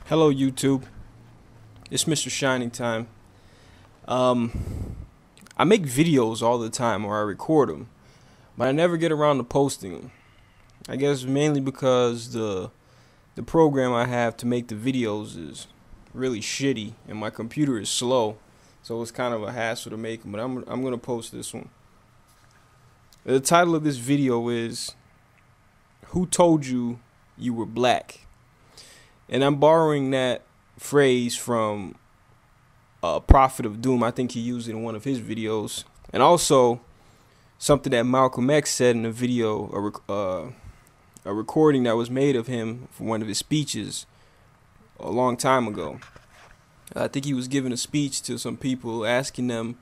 Hello YouTube, it's MrShiningTime. I make videos all the time, or I record them, but I never get around to posting them. I guess mainly because the program I have to make the videos is really shitty and my computer is slow, so it's kind of a hassle to make them. But I'm gonna post this one. The title of this video is "Who Told You You Were Black?" And I'm borrowing that phrase from Prophet of Doom. I think he used it in one of his videos, and also something that Malcolm X said in a video, a recording that was made of him from one of his speeches a long time ago. I think he was giving a speech to some people, asking them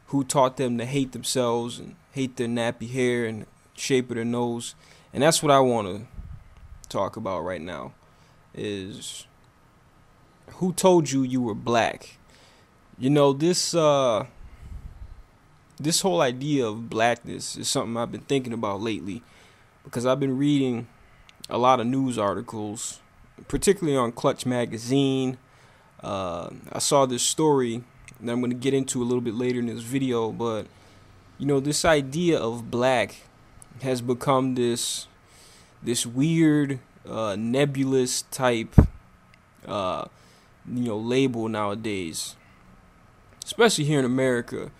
who taught them to hate themselves and hate their nappy hair and shape of their nose. And that's what I want to talk about right now, is who told you you were black? You know, this whole idea of blackness is something I've been thinking about lately, because I've been reading a lot of news articles, particularly on Clutch magazine. I saw this story that I'm going to get into a little bit later in this video, but you know, this idea of black has become this weird nebulous type label nowadays, especially here in America.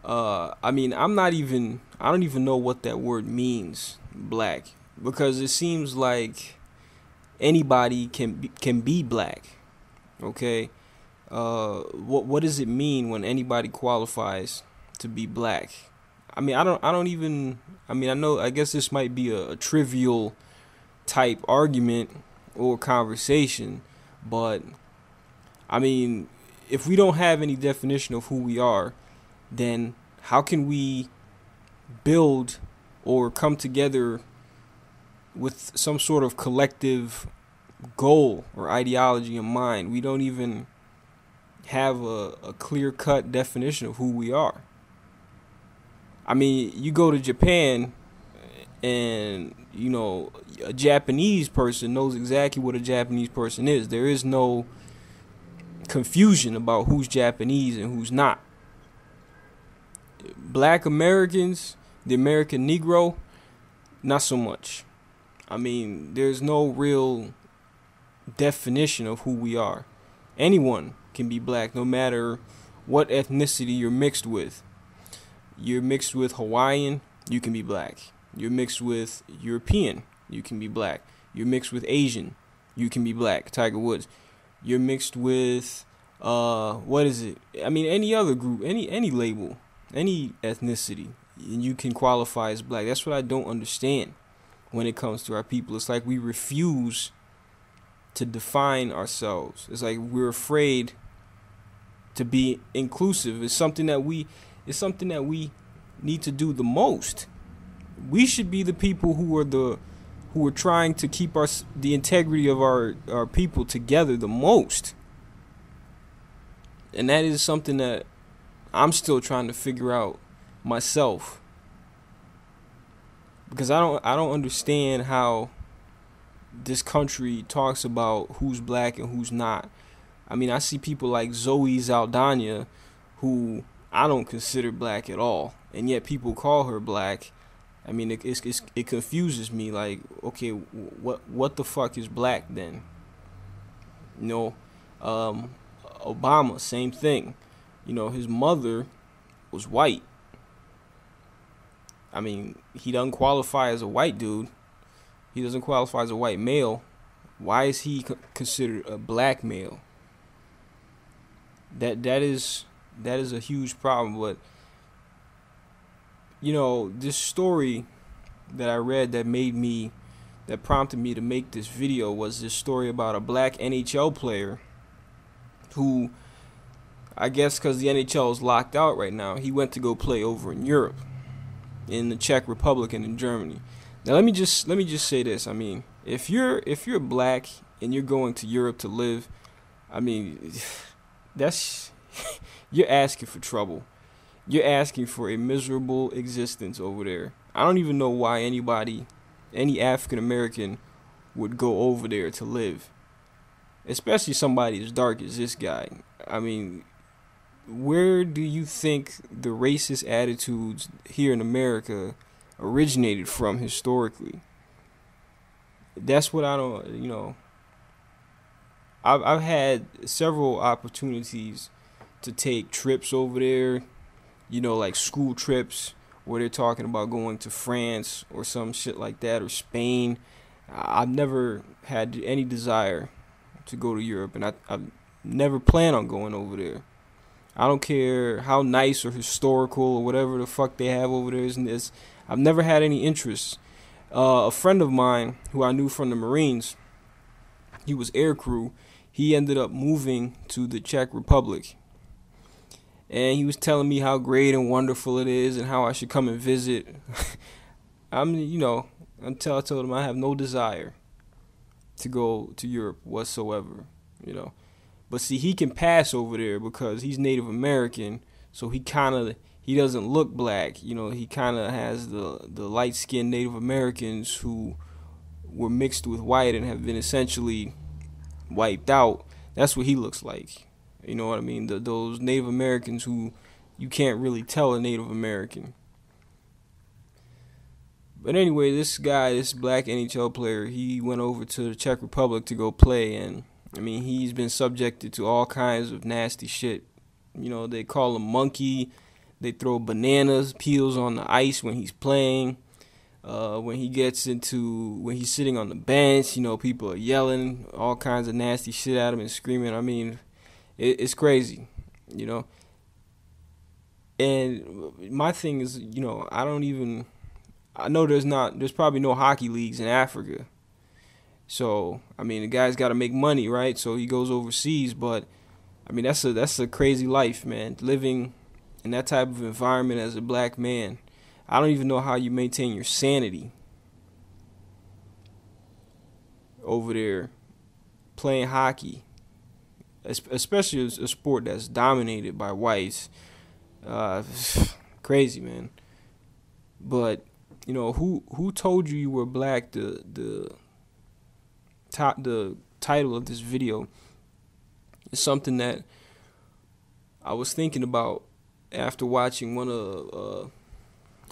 I mean, I don't even know what that word means, black, because it seems like anybody can be black. Okay, what does it mean when anybody qualifies to be black? I mean, I guess this might be a trivial type argument or conversation, but I mean, if we don't have any definition of who we are, then how can we build or come together with some sort of collective goal or ideology in mind? We don't even have a clear-cut definition of who we are. I mean, you go to Japan and, you know, a Japanese person knows exactly what a Japanese person is. There is no confusion about who's Japanese and who's not. Black Americans, the American Negro, not so much. I mean, there's no real definition of who we are. Anyone can be black, no matter what ethnicity you're mixed with. You're mixed with Hawaiian, you can be black. You're mixed with European, you can be black. You're mixed with Asian, you can be black. Tiger Woods. You're mixed with what is it? I mean, any other group, any label, any ethnicity, and you can qualify as black. That's what I don't understand when it comes to our people. It's like we refuse to define ourselves. It's like we're afraid to be inclusive. It's something that we need to do the most. We should be the people who are trying to keep the integrity of our people together the most. And that is something that I'm still trying to figure out myself, because I don't understand how this country talks about who's black and who's not. I mean, I see people like Zoe Saldana, who I don't consider black at all, and yet people call her black. I mean, it confuses me. Like, okay, what the fuck is black then? You know, Obama, same thing. You know, his mother was white. I mean, he doesn't qualify as a white dude. He doesn't qualify as a white male. Why is he considered a black male? That is a huge problem. But you know, this story that I read that prompted me to make this video was this story about a black NHL player who, I guess because the NHL is locked out right now, he went to go play over in Europe, in the Czech Republic and in Germany. Now let me just say this. I mean, if you're black and you're going to Europe to live, I mean, that's you're asking for trouble. You're asking for a miserable existence over there. I don't even know why any African American would go over there to live. especially somebody as dark as this guy. I mean, where do you think the racist attitudes here in America originated from historically? That's what I don't, I've had several opportunities to take trips over there, like school trips where they're talking about going to France or some shit like that, or Spain. I've never had any desire to go to Europe, and I've never plan on going over there. I don't care how nice or historical or whatever the fuck they have over there is. I've never had any interest. A friend of mine who I knew from the Marines, he was air crew. He ended up moving to the Czech Republic. And he was telling me how great and wonderful it is and how I should come and visit. Until I told him I have no desire to go to Europe whatsoever, But see, he can pass over there because he's Native American, so he doesn't look black. He kind of has the light-skinned Native Americans who were mixed with white and have been essentially wiped out. That's what he looks like. You know what I mean? Those Native Americans who you can't really tell are Native American. But anyway, this black NHL player, he went over to the Czech Republic to go play, and he's been subjected to all kinds of nasty shit. They call him monkey. They throw bananas peels on the ice when he's playing. When he's sitting on the bench, people are yelling all kinds of nasty shit at him and screaming. It's crazy, And my thing is, I know there's probably no hockey leagues in Africa. So, the guy's got to make money, right? So he goes overseas, but that's a crazy life, man. Living in that type of environment as a black man. I don't even know how you maintain your sanity over there playing hockey, especially a sport that's dominated by whites. Crazy, man. But who told you were black? The title of this video is something that I was thinking about after watching one of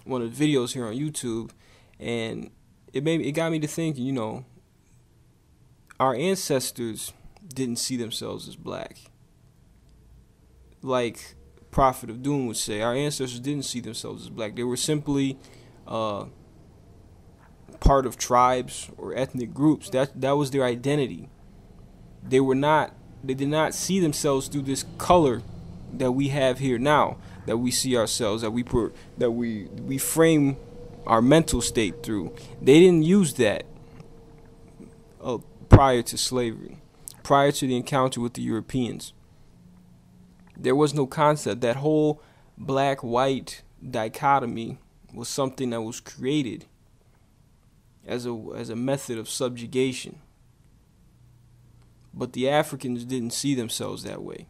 the videos here on YouTube, and it got me to thinking. Our ancestors didn't see themselves as black. Like Prophet of Doom would say, our ancestors didn't see themselves as black. They were simply part of tribes or ethnic groups. That was their identity. They did not see themselves through this color that we have here now, that we see ourselves, that we frame our mental state through. They didn't use that prior to slavery, prior to the encounter with the Europeans. There was no concept. That whole black-white dichotomy was something that was created as a method of subjugation. But the Africans didn't see themselves that way.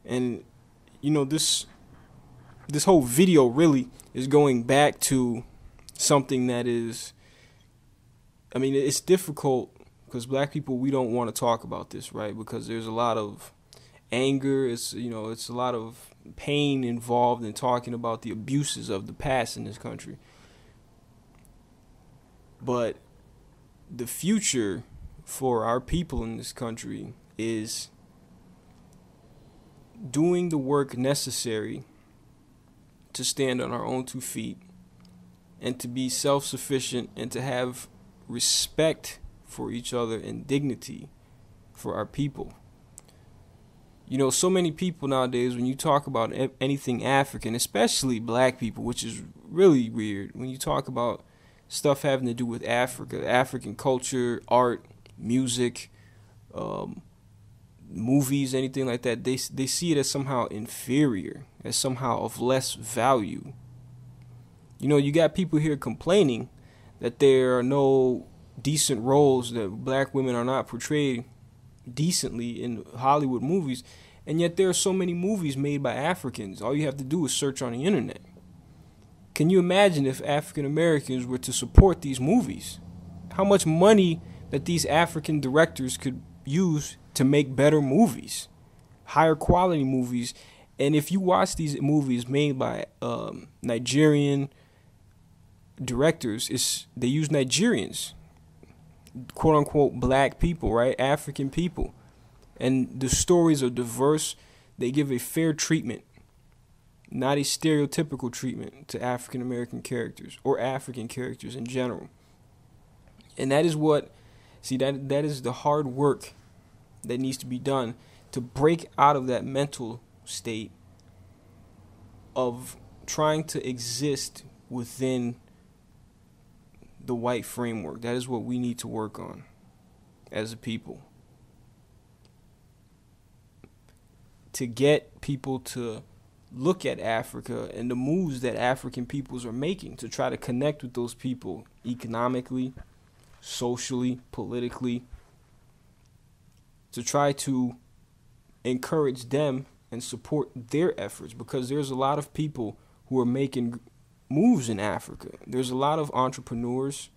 And this whole video really is going back to something that is, it's difficult because black people, we don't want to talk about this, right? Because there's a lot of anger, it's a lot of pain involved in talking about the abuses of the past in this country. But the future for our people in this country is doing the work necessary to stand on our own 2 feet and to be self-sufficient and to have respect for each other and dignity for our people. So many people nowadays, when you talk about anything African, especially black people, which is really weird, when you talk about stuff having to do with Africa, African culture, art, music, movies, anything like that, they see it as somehow inferior, as somehow of less value. You got people here complaining that there are no decent roles, that black women are not portrayed decently in Hollywood movies, and yet there are so many movies made by Africans. All you have to do is search on the internet. Can you imagine if African Americans were to support these movies? How much money that these African directors could use to make better movies, higher quality movies. And if you watch these movies made by Nigerian directors, they use Nigerians, quote unquote black people, right? African people. And the stories are diverse. They give a fair treatment, not a stereotypical treatment to African American characters or African characters in general. And that is that is the hard work that needs to be done to break out of that mental state of trying to exist within the white framework. That is what we need to work on as a people. To get people to look at Africa and the moves that African peoples are making, to try to connect with those people economically, socially, politically, to try to encourage them and support their efforts, because there's a lot of people who are making moves in Africa. There's a lot of entrepreneurs.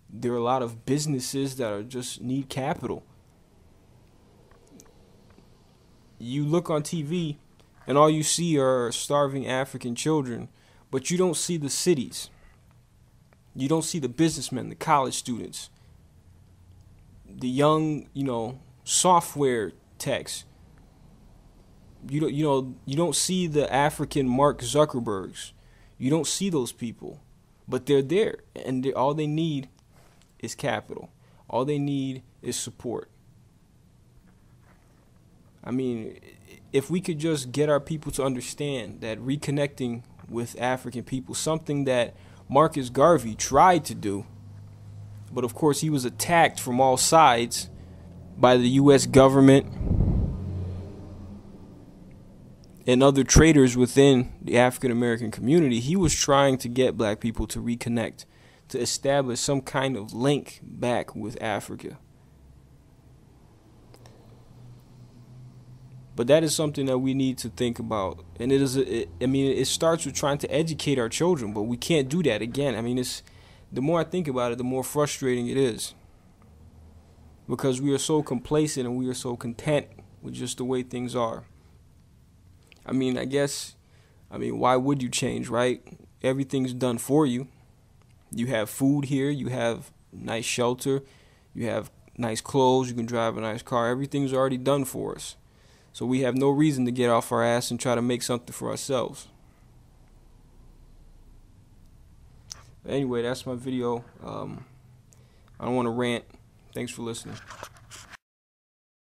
There are a lot of businesses that are just need capital. You look on TV and all you see are starving African children, but you don't see the cities. You don't see the businessmen, the college students, the young, software techs. You don't see the African Mark Zuckerbergs. You don't see those people, but they're there, and all they need is capital. All they need is support. I mean, if we could just get our people to understand that reconnecting with African people, something that Marcus Garvey tried to do, but of course he was attacked from all sides by the U.S. government and other traders within the African American community. He was trying to get black people to reconnect, to establish some kind of link back with Africa. But that is something that we need to think about. And it starts with trying to educate our children, but we can't do that again. I mean, the more I think about it, the more frustrating it is. Because we are so complacent and we are so content with just the way things are. I mean, why would you change, right? Everything's done for you. You have food here, you have nice shelter, you have nice clothes, you can drive a nice car. Everything's already done for us. So we have no reason to get off our ass and try to make something for ourselves. Anyway, that's my video. I don't want to rant. Thanks for listening.